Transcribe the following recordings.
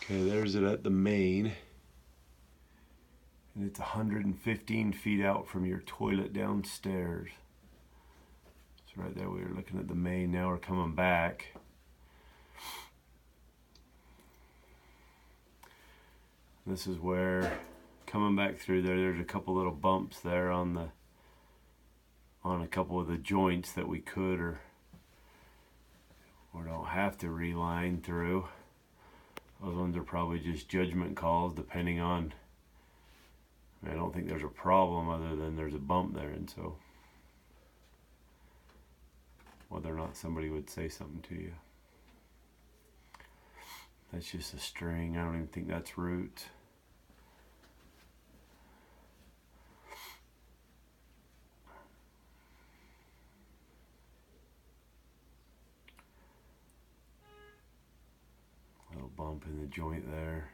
Okay, there's it at the main. And it's 115 feet out from your toilet downstairs. So right there we were looking at the main. Now we're coming back. This is where, coming back through there, there's a couple little bumps there on a couple of the joints that we could or don't have to reline through. Those ones are probably just judgment calls depending on, I don't think there's a problem other than there's a bump there, and so whether or not somebody would say something to you. That's just a string. I don't even think that's roots. Little bump in the joint there.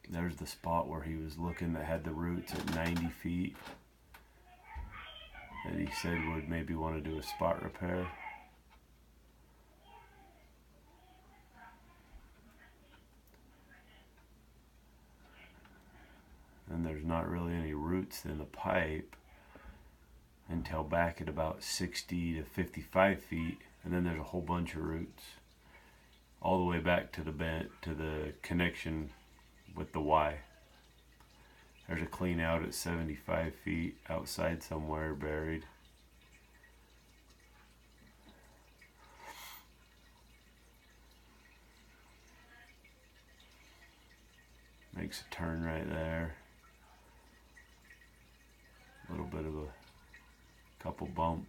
There's the spot where he was looking that had the roots at 90 feet. That he said would maybe want to do a spot repair. And there's not really any roots in the pipe until back at about 60 to 55 feet. And then there's a whole bunch of roots all the way back to the connection with the Y. There's a clean out at 75 feet outside somewhere buried. Makes a turn right there. A little bit of a couple bumps.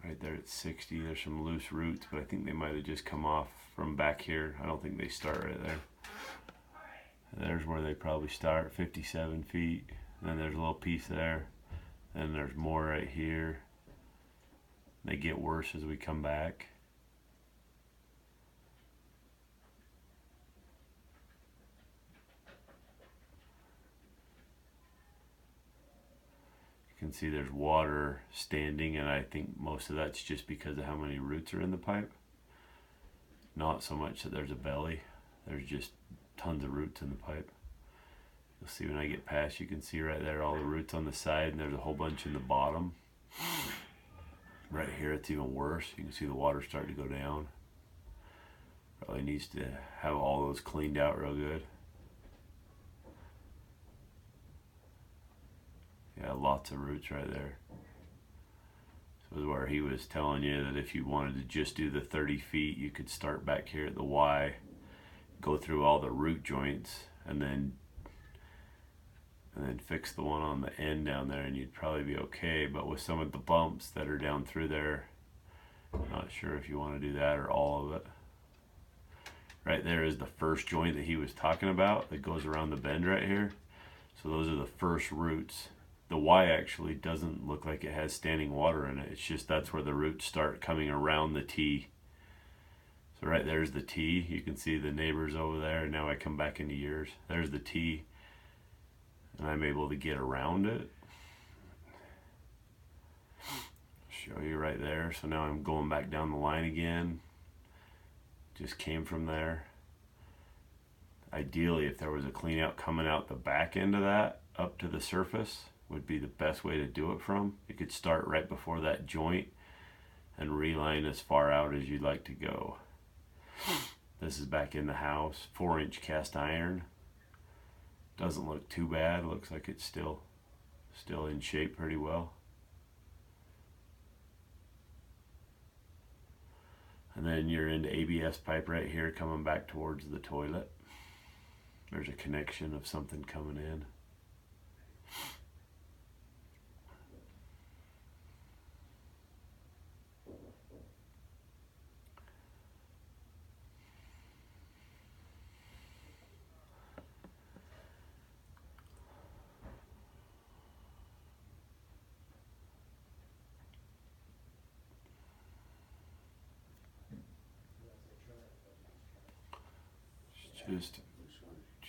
Right there at 60, there's some loose roots, but I think they might have just come off from back here. I don't think they start right there. And there's where they probably start, 57 feet. And then there's a little piece there. And there's more right here. They get worse as we come back. You can see there's water standing, and I think most of that's just because of how many roots are in the pipe. Not so much that there's a belly. There's just tons of roots in the pipe. You'll see when I get past, you can see right there all the roots on the side, and there's a whole bunch in the bottom. Right here it's even worse. You can see the water starting to go down. Probably needs to have all those cleaned out real good. Yeah, lots of roots right there. So this is where he was telling you that if you wanted to just do the 30 feet, you could start back here at the Y, go through all the root joints, and then fix the one on the end down there, and you'd probably be okay. But with some of the bumps that are down through there, I'm not sure if you want to do that or all of it. Right there is the first joint that he was talking about that goes around the bend right here. So those are the first roots. The Y actually doesn't look like it has standing water in it. It's just that's where the roots start coming around the T. So right there's the T. You can see the neighbors over there. And now I come back into yours. There's the T. And I'm able to get around it. Show you right there. So now I'm going back down the line again. Just came from there. Ideally, if there was a clean out coming out the back end of that up to the surface, would be the best way to do it from. You could start right before that joint and reline as far out as you'd like to go. This is back in the house, 4-inch cast iron. Doesn't look too bad. Looks like it's still in shape pretty well. And then you're into ABS pipe right here coming back towards the toilet. There's a connection of something coming in.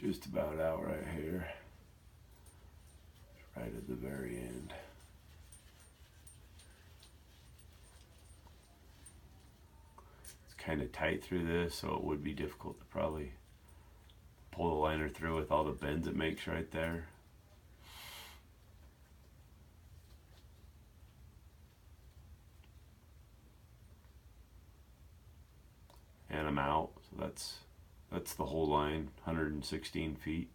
Just about out right here. Right at the very end. It's kind of tight through this, so it would be difficult to probably pull the liner through with all the bends it makes right there. And I'm out, so that's the whole line, 116 feet.